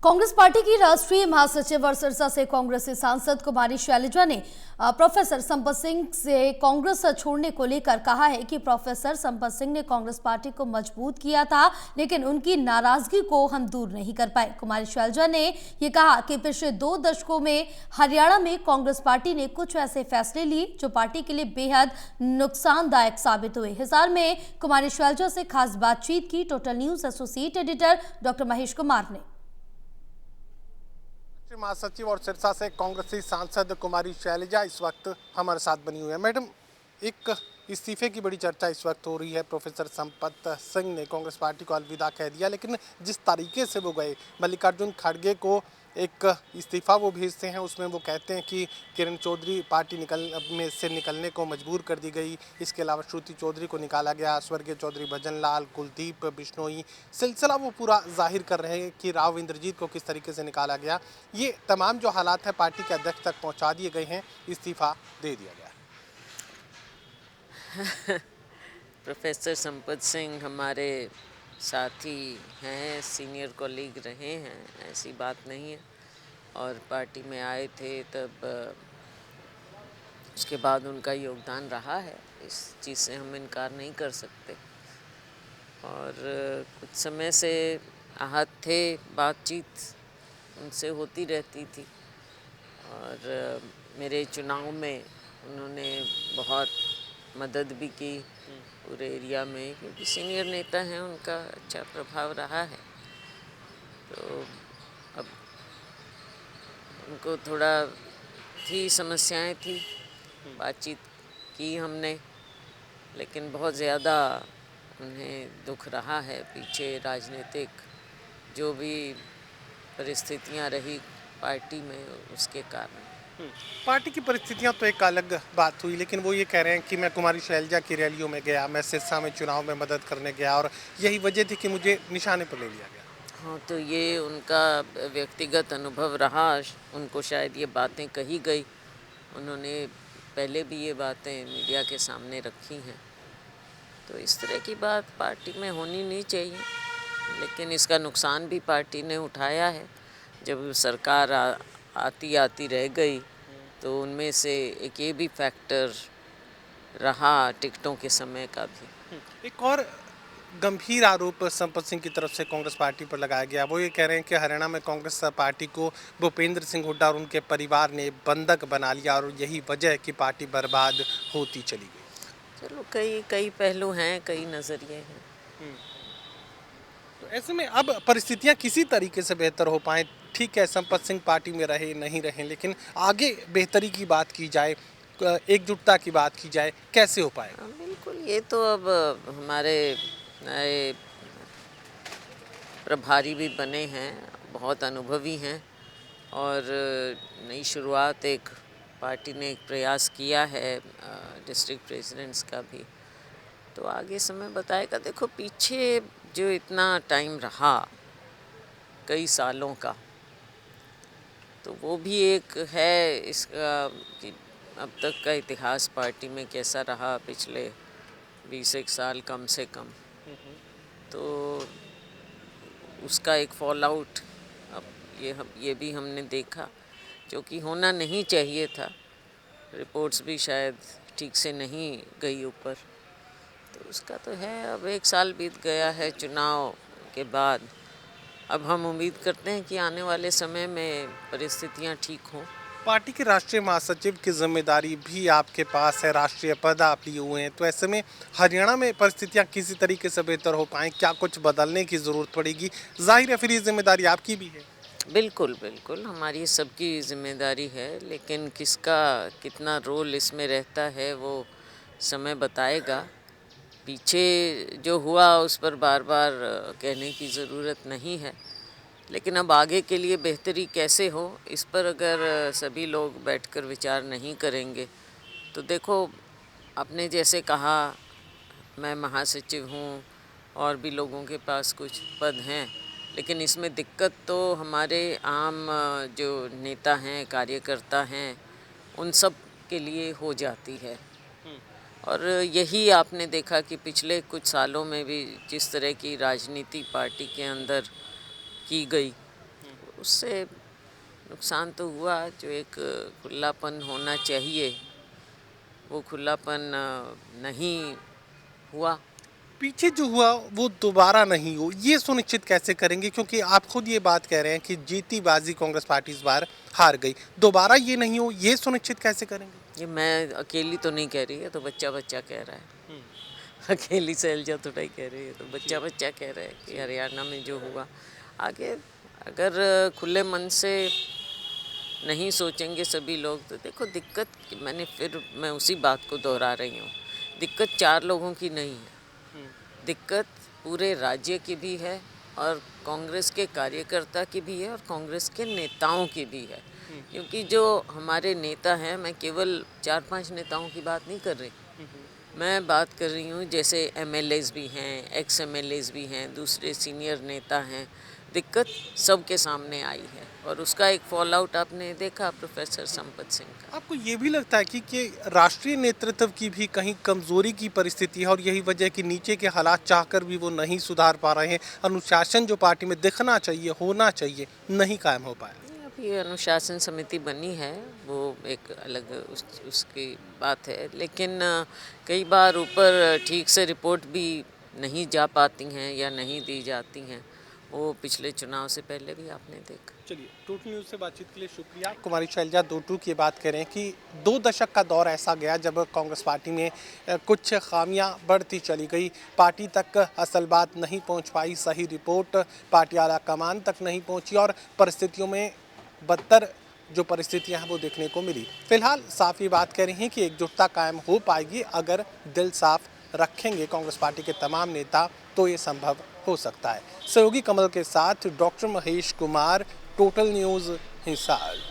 Congress party की राष्ट्रीय महासचिव और सिरसा से कांग्रेसी सांसद कुमारी शैलजा ने प्रोफेसर संपत सिंह से कांग्रेस छोड़ने को लेकर कहा है कि प्रोफेसर संपत सिंह ने कांग्रेस पार्टी को मजबूत किया था, लेकिन उनकी नाराजगी को हम दूर नहीं कर पाए। कुमारी शैलजा ने यह कहा कि पिछले 2 दशकों में हरियाणा में कांग्रेस पार्टी ने कुछ ऐसे फैसले लिए जो पार्टी के लिए बेहद नुकसानदायक साबित हुए। हिसार में कुमारी शैलजा से खास बातचीत की total news associate editor doctor Mahesh Kumar ने। महासचिव और सिरसा से कांग्रेसी सांसद कुमारी शैलजा इस वक्त हमारे साथ बनी हुई है। मैडम, एक इस्तीफे की बड़ी चर्चा इस वक्त हो रही है। प्रोफेसर संपत सिंह ने कांग्रेस पार्टी को अलविदा कह दिया, लेकिन जिस तरीके से वो गए, मल्लिकार्जुन खड़गे को एक इस्तीफा वो भेजते हैं, उसमें वो कहते हैं कि किरण चौधरी पार्टी निकलने को मजबूर कर दी गई। इसके अलावा श्रुति चौधरी को निकाला गया, स्वर्गीय चौधरी भजन लाल, कुलदीप बिश्नोई, सिलसिला वो पूरा जाहिर कर रहे हैं कि राव इंद्रजीत को किस तरीके से निकाला गया। ये तमाम जो हालात है पार्टी के अध्यक्ष तक पहुँचा दिए गए हैं, इस्तीफा दे दिया गया। प्रोफेसर संपत सिंह हमारे साथी हैं, सीनियर कॉलीग रहे हैं, ऐसी बात नहीं है। और पार्टी में आए थे तब उसके बाद उनका योगदान रहा है, इस चीज़ से हम इनकार नहीं कर सकते। और कुछ समय से आहत थे, बातचीत उनसे होती रहती थी। और मेरे चुनाव में उन्होंने बहुत मदद भी की पूरे एरिया में, क्योंकि सीनियर नेता हैं, उनका अच्छा प्रभाव रहा है। तो अब उनको थोड़ा समस्याएं थी, बातचीत की हमने, लेकिन बहुत ज़्यादा उन्हें दुख रहा है पीछे। राजनीतिक जो भी परिस्थितियां रही पार्टी में, उसके कारण। पार्टी की परिस्थितियां तो एक अलग बात हुई, लेकिन वो ये कह रहे हैं कि मैं कुमारी शैलजा की रैलियों में गया, मैं सिरसा में चुनाव में मदद करने गया और यही वजह थी कि मुझे निशाने पर ले लिया गया। हाँ, तो ये उनका व्यक्तिगत अनुभव रहा, उनको शायद ये बातें कही गई। उन्होंने पहले भी ये बातें मीडिया के सामने रखी हैं। तो इस तरह की बात पार्टी में होनी नहीं चाहिए, लेकिन इसका नुकसान भी पार्टी ने उठाया है। जब सरकार आती रह गई तो उनमें से एक ये भी फैक्टर रहा, टिकटों के समय का भी। एक और गंभीर आरोप संपत सिंह की तरफ से कांग्रेस पार्टी पर लगाया गया। वो ये कह रहे हैं कि हरियाणा में कांग्रेस पार्टी को भूपेंद्र सिंह हुड्डा और उनके परिवार ने बंधक बना लिया और यही वजह है कि पार्टी बर्बाद होती चली गई। चलो, कई पहलू हैं, कई नज़रिए हैं। तो ऐसे में अब परिस्थितियां किसी तरीके से बेहतर हो पाए। ठीक है, संपत सिंह पार्टी में रहे नहीं रहे, लेकिन आगे बेहतरी की बात की जाए, एकजुटता की बात की जाए, कैसे हो पाएगा? बिल्कुल, ये तो अब हमारे नए प्रभारी भी बने हैं, बहुत अनुभवी हैं, और नई शुरुआत एक पार्टी ने एक प्रयास किया है डिस्ट्रिक्ट प्रेसिडेंट्स का भी। तो आगे समय बताएगा। देखो, पीछे जो इतना टाइम रहा, कई सालों का, तो वो भी एक है इसका कि अब तक का इतिहास पार्टी में कैसा रहा पिछले 20 साल कम से कम। तो उसका एक फॉल आउट अब ये भी हमने देखा, जो कि होना नहीं चाहिए था। रिपोर्ट्स भी शायद ठीक से नहीं गई ऊपर, तो उसका तो है। अब 1 साल बीत गया है चुनाव के बाद। अब हम उम्मीद करते हैं कि आने वाले समय में परिस्थितियां ठीक हों। पार्टी के राष्ट्रीय महासचिव की जिम्मेदारी भी आपके पास है, राष्ट्रीय पद आप लिए हुए हैं। तो ऐसे में हरियाणा में परिस्थितियां किसी तरीके से बेहतर हो पाएं, क्या कुछ बदलने की ज़रूरत पड़ेगी? जाहिर है फिर ये जिम्मेदारी आपकी भी है। बिल्कुल बिल्कुल, हमारी सबकी जिम्मेदारी है, लेकिन किसका कितना रोल इसमें रहता है वो समय बताएगा। पीछे जो हुआ उस पर बार बार कहने की ज़रूरत नहीं है, लेकिन अब आगे के लिए बेहतरी कैसे हो, इस पर अगर सभी लोग बैठकर विचार नहीं करेंगे तो देखो, आपने जैसे कहा, मैं महासचिव हूँ और भी लोगों के पास कुछ पद हैं, लेकिन इसमें दिक्कत तो हमारे आम जो नेता हैं, कार्यकर्ता हैं, उन सब के लिए हो जाती है। और यही आपने देखा कि पिछले कुछ सालों में भी जिस तरह की राजनीति पार्टी के अंदर की गई, उससे नुकसान तो हुआ। जो एक खुलापन होना चाहिए वो खुलापन नहीं हुआ। पीछे जो हुआ वो दोबारा नहीं हो, ये सुनिश्चित कैसे करेंगे? क्योंकि आप खुद ये बात कह रहे हैं कि जीती बाजी कांग्रेस पार्टी इस बार हार गई, दोबारा ये नहीं हो, ये सुनिश्चित कैसे करेंगे? ये मैं अकेली तो नहीं कह रही है, तो बच्चा बच्चा कह रहा है। अकेली शैलजा तो नहीं कह रही है, तो बच्चा बच्चा कह रहा है कि हरियाणा में जो हुआ आगे अगर खुले मन से नहीं सोचेंगे सभी लोग तो देखो दिक्कत मैं उसी बात को दोहरा रही हूँ। दिक्कत 4 लोगों की नहीं है, दिक्कत पूरे राज्य की भी है और कांग्रेस के कार्यकर्ता की भी है और कांग्रेस के नेताओं की भी है। क्योंकि जो हमारे नेता हैं, मैं केवल 4-5 नेताओं की बात नहीं कर रही, मैं बात कर रही हूँ जैसे एमएलएज भी हैं, एक्स एमएलएज भी हैं, दूसरे सीनियर नेता हैं। दिक्कत सबके सामने आई है और उसका एक फॉल आउट आपने देखा प्रोफेसर संपत सिंह का। आपको ये भी लगता है कि राष्ट्रीय नेतृत्व की भी कहीं कमजोरी की परिस्थिति है और यही वजह है कि नीचे के हालात चाहकर भी वो नहीं सुधार पा रहे हैं? अनुशासन जो पार्टी में दिखना चाहिए, होना चाहिए, नहीं कायम हो पाया। अभी अनुशासन समिति बनी है, वो एक अलग उसकी बात है, लेकिन कई बार ऊपर ठीक से रिपोर्ट भी नहीं जा पाती हैं या नहीं दी जाती हैं। वो पिछले चुनाव से पहले भी आपने देखा। चलिए, टोटल न्यूज़ से बातचीत के लिए शुक्रिया। कुमारी शैलजा डोटू की बात करें कि 2 दशक का दौर ऐसा गया जब कांग्रेस पार्टी में कुछ खामियां बढ़ती चली गई, पार्टी तक असल बात नहीं पहुंच पाई, सही रिपोर्ट पार्टी आला कमान तक नहीं पहुंची और परिस्थितियों में बदतर जो परिस्थितियां हैं वो देखने को मिली। फिलहाल साफ ये बात कह रही हैं कि एकजुटता कायम हो पाएगी अगर दिल साफ रखेंगे कांग्रेस पार्टी के तमाम नेता, तो ये संभव हो सकता है। सहयोगी कमल के साथ doctor Mahesh Kumar, total news, Hisar.